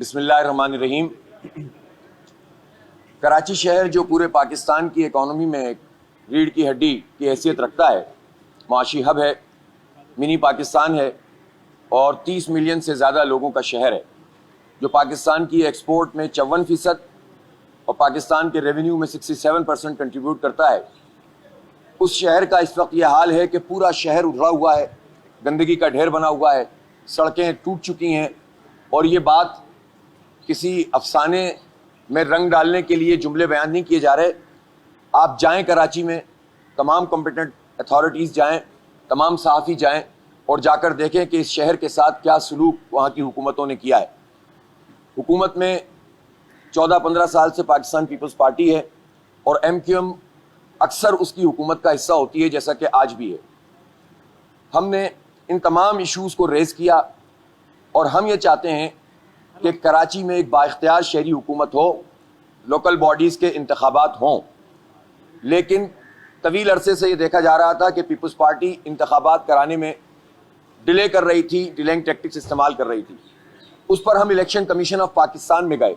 बिस्मिल्लाहिर्रहमानिर्रहीम। कराची शहर जो पूरे पाकिस्तान की इकॉनमी में एक रीढ़ की हड्डी की हैसियत रखता है, माशी हब है, मिनी पाकिस्तान है और 30 मिलियन से ज़्यादा लोगों का शहर है, जो पाकिस्तान की एक्सपोर्ट में 54% और पाकिस्तान के रेवेन्यू में 67% कंट्रीब्यूट करता है। उस शहर का इस वक्त यह हाल है कि पूरा शहर उधड़ा हुआ है, गंदगी का ढेर बना हुआ है, सड़कें टूट चुकी हैं और ये बात किसी अफसाने में रंग डालने के लिए जुमले बयान नहीं किए जा रहे। आप जाएं कराची में, तमाम कॉम्पिटेंट अथॉरिटीज़ जाएं, तमाम सहाफ़ी जाएं और जाकर देखें कि इस शहर के साथ क्या सलूक वहाँ की हुकूमतों ने किया है। हुकूमत में 14-15 साल से पाकिस्तान पीपल्स पार्टी है और MQM अक्सर उसकी हुकूमत का हिस्सा होती है, जैसा कि आज भी है। हमने इन तमाम इशूज़ को रेज़ किया और हम ये चाहते हैं कि कराची में एक बाइख्तियार शहरी हुकूमत हो, लोकल बॉडीज़ के इंतखाबात हों। लेकिन तवील अरसे से ये देखा जा रहा था कि पीपल्स पार्टी इंतखाबात कराने में डिले कर रही थी, डिलेइंग टैक्टिक्स इस्तेमाल कर रही थी। उस पर हम इलेक्शन कमीशन ऑफ पाकिस्तान में गए,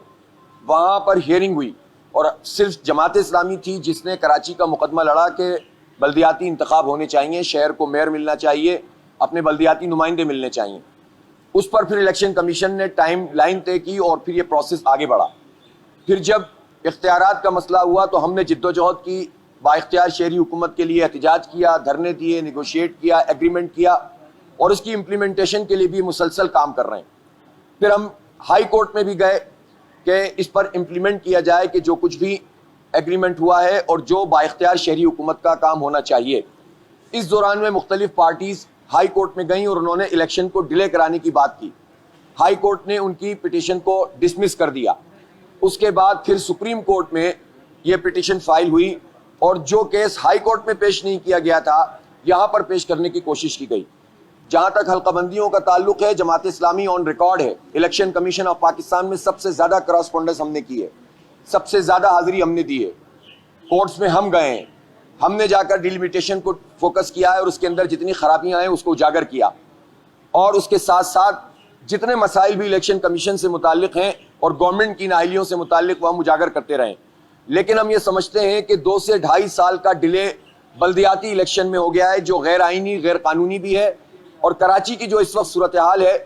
वहाँ पर हियरिंग हुई और सिर्फ जमात इस्लामी थी जिसने कराची का मुकदमा लड़ा कि बल्दियाती इंतखाब होने चाहिए, शहर को मेयर मिलना चाहिए, अपने बल्दियाती नुमाइंदे मिलने चाहिए। उस पर फिर इलेक्शन कमीशन ने टाइम लाइन तय की और फिर ये प्रोसेस आगे बढ़ा। फिर जब इख्तियारात का मसला हुआ तो हमने जिद्दोजहद की, बाइख्तियार शहरी हुकूमत के लिए एहतजाज किया, धरने दिए, निगोशिएट किया, एग्रीमेंट किया और उसकी इम्प्लीमेंटेशन के लिए भी मुसलसल काम कर रहे हैं। फिर हम हाई कोर्ट में भी गए कि इस पर इम्प्लीमेंट किया जाए कि जो कुछ भी एग्रीमेंट हुआ है और जो बाइख्तियार शहरी हुकूमत का काम होना चाहिए। इस दौरान में मुख्तलिफ पार्टीज़ हाई कोर्ट में गई और उन्होंने इलेक्शन को डिले कराने की बात की। हाई कोर्ट ने उनकी पिटीशन को डिसमिस कर दिया। उसके बाद फिर सुप्रीम कोर्ट में यह पिटीशन फाइल हुई और जो केस हाई कोर्ट में पेश नहीं किया गया था, यहाँ पर पेश करने की कोशिश की गई। जहाँ तक हल्काबंदियों का ताल्लुक है, जमात इस्लामी ऑन रिकॉर्ड है, इलेक्शन कमीशन ऑफ पाकिस्तान में सबसे ज़्यादा करस्पॉन्डेंस हमने की है, सबसे ज़्यादा हाजिरी हमने दी है। कोर्ट्स में हम गए हैं, हमने जाकर डिलिमिटेशन को फोकस किया है और उसके अंदर जितनी खराबियां हैं उसको उजागर किया और उसके साथ साथ जितने मसाइल भी इलेक्शन कमीशन से मुताल्लिक हैं और गवर्नमेंट की नाअहलियों से मुताल्लिक वह हम उजागर करते रहें। लेकिन हम ये समझते हैं कि 2 से 2.5 साल का डिले बल्दियाती इलेक्शन में हो गया है, जो गैर आइनी, गैर कानूनी भी है और कराची की जो इस वक्त सूरत हाल है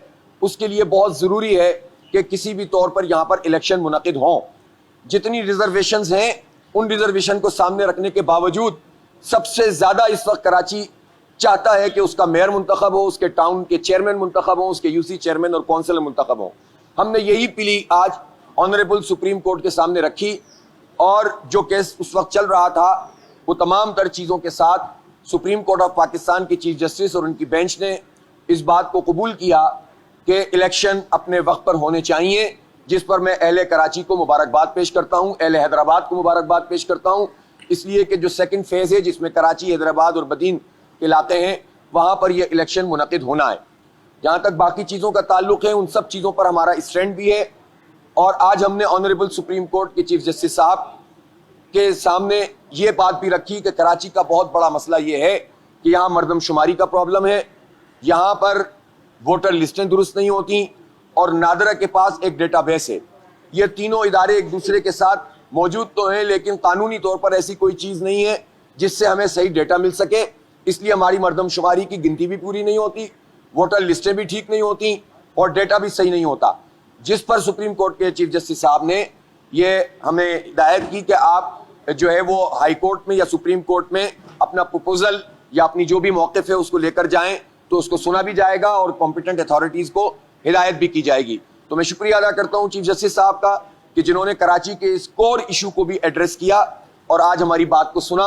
उसके लिए बहुत ज़रूरी है कि किसी भी तौर पर यहाँ पर इलेक्शन मुनक़िद हों। जितनी रिजर्वेशंस हैं उन रिजर्वेशन को सामने रखने के बावजूद सबसे ज़्यादा इस वक्त कराची चाहता है कि उसका मेयर मुंतखब हो, उसके टाउन के चेयरमैन मुंतखब हो, उसके यूसी चेयरमैन और कौंसिलर मुंतखब हो। हमने यही पीली आज ऑनरेबल सुप्रीम कोर्ट के सामने रखी और जो केस उस वक्त चल रहा था वो तमाम तर चीज़ों के साथ सुप्रीम कोर्ट ऑफ पाकिस्तान के चीफ जस्टिस और उनकी बेंच ने इस बात को कबूल किया कि इलेक्शन अपने वक्त पर होने चाहिए, जिस पर मैं अहले कराची को मुबारकबाद पेश करता हूँ, अहले हैदराबाद को मुबारकबाद पेश करता हूँ, इसलिए कि जो सेकंड फेज़ है जिसमें कराची, हैदराबाद और बदीन के इलाके हैं वहाँ पर यह इलेक्शन मुनक़िद होना है। जहाँ तक बाकी चीज़ों का ताल्लुक है उन सब चीज़ों पर हमारा स्टैंड भी है और आज हमने ऑनरेबल सुप्रीम कोर्ट के चीफ जस्टिस साहब के सामने ये बात भी रखी कि कराची का बहुत बड़ा मसला ये है कि यहाँ मरदमशुमारी का प्रॉब्लम है, यहाँ पर वोटर लिस्टें दुरुस्त नहीं होती और नादरा के पास एक डेटाबेस है। ये तीनों इदारे एक दूसरे के साथ मौजूद तो हैं लेकिन कानूनी तौर पर ऐसी कोई चीज़ नहीं है जिससे हमें सही डेटा मिल सके, इसलिए हमारी मरदमशुमारी की गिनती भी पूरी नहीं होती, वोटर लिस्टें भी ठीक नहीं होती और डेटा भी सही नहीं होता। जिस पर सुप्रीम कोर्ट के चीफ जस्टिस साहब ने ये हमें हिदायत की कि आप जो है वो हाई कोर्ट में या सुप्रीम कोर्ट में अपना प्रपोजल या अपनी जो भी मौक़िफ़ है उसको लेकर जाएं तो उसको सुना भी जाएगा और कॉम्पिटेंट अथॉरिटीज़ को हिदायत भी की जाएगी। तो मैं शुक्रिया अदा करता हूँ चीफ जस्टिस साहब का कि जिन्होंने कराची के इस कोर इशू को भी एड्रेस किया और आज हमारी बात को सुना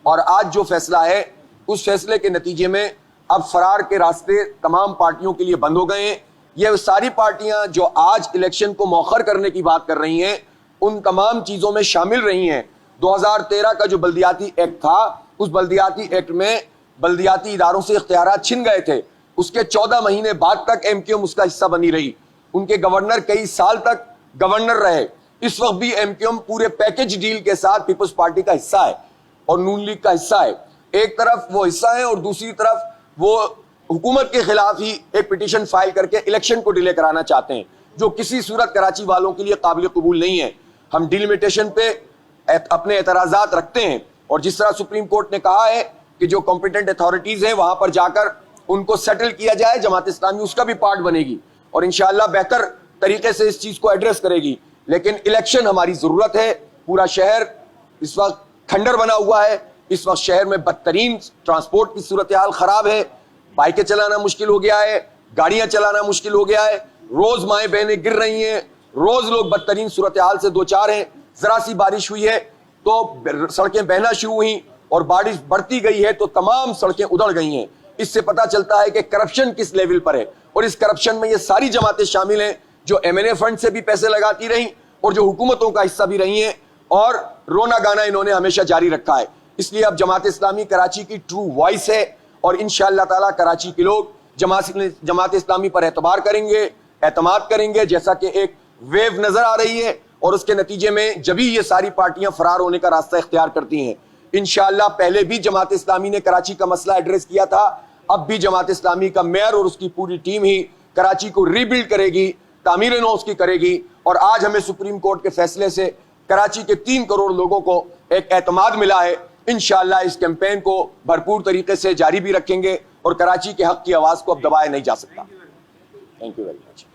और आज जो फैसला है उस फैसले के नतीजे में अब फरार के रास्ते तमाम पार्टियों के लिए बंद हो गए हैं। ये सारी पार्टियां जो आज इलेक्शन को मौखर करने की बात कर रही हैं उन तमाम चीज़ों में शामिल रही हैं। 2013 का जो बल्दियाती एक्ट था उस बल्दियाती एक्ट में बल्दियाती इदारों से इख्तियारात छिन गए थे, उसके 14 महीने बाद तक MQM उसका हिस्सा बनी रही, उनके गवर्नर कई साल तक गवर्नर रहे। इस वक्त भी MQM पूरे पैकेज डील के साथ पीपल्स पार्टी का हिस्सा है और नून लीग का हिस्सा है। एक तरफ वो हिस्सा है और दूसरी तरफ वो हुकूमत के खिलाफ ही एक पिटीशन फाइल करके इलेक्शन को डिले कराना चाहते हैं, जो किसी सूरत कराची वालों के लिए काबिल कबूल नहीं है। हम डिलिमिटेशन पे अपने एतराज़ात रखते हैं और जिस तरह सुप्रीम कोर्ट ने कहा है कि जो कॉम्पिटेंट अथॉरिटीज हैं वहां पर जाकर उनको सेटल किया जाए, जमात इस्लामी उसका भी पार्ट बनेगी और इंशाअल्लाह बेहतर तरीके से इस चीज को एड्रेस करेगी। लेकिन इलेक्शन हमारी जरूरत है। पूरा शहर इस वक्त खंडर बना हुआ है। इस वक्त शहर में बदतरीन ट्रांसपोर्ट की सूरत हाल खराब है। बाइकें चलाना मुश्किल हो गया है, गाड़ियां चलाना मुश्किल हो गया है, रोज माएँ बहनें गिर रही हैं, रोज लोग बदतरीन सूरत हाल से दो चार हैं। जरा सी बारिश हुई है तो सड़कें बहना शुरू हुई और बारिश बढ़ती गई है तो तमाम सड़कें उधड़ गई हैं। इससे पता चलता है कि करप्शन किस लेवल पर है और इस करप्शन में ये सारी जमातें शामिल हैं जो एमएनए फंड से भी पैसे लगाती रहीं और जो हुकूमतों का हिस्सा भी रही हैं और रोना गाना इन्होंने हमेशा जारी रखा है। इसलिए अब जमात इस्लामी कराची की ट्रू वॉइस है और इंशाअल्लाह ताला कराची के लोग जमात इस्लामी पर एतबार करेंगे, एतमाद करेंगे, जैसा कि एक वेव नजर आ रही है और उसके नतीजे में जब ही ये सारी पार्टियां फरार होने का रास्ता इख्तियार करती हैं। इंशाअल्लाह पहले भी जमात इस्लामी ने कराची का मसला एड्रेस किया था, अब भी जमात इस्लामी का मेयर और उसकी पूरी टीम ही कराची को रीबिल्ड करेगी, तामीर नौ उसकी करेगी। और आज हमें सुप्रीम कोर्ट के फैसले से कराची के 3 करोड़ लोगों को एक एतमाद मिला है। इंशाअल्लाह इस कैंपेन को भरपूर तरीके से जारी भी रखेंगे और कराची के हक की आवाज को अब दबाया नहीं जा सकता। Thank you very much.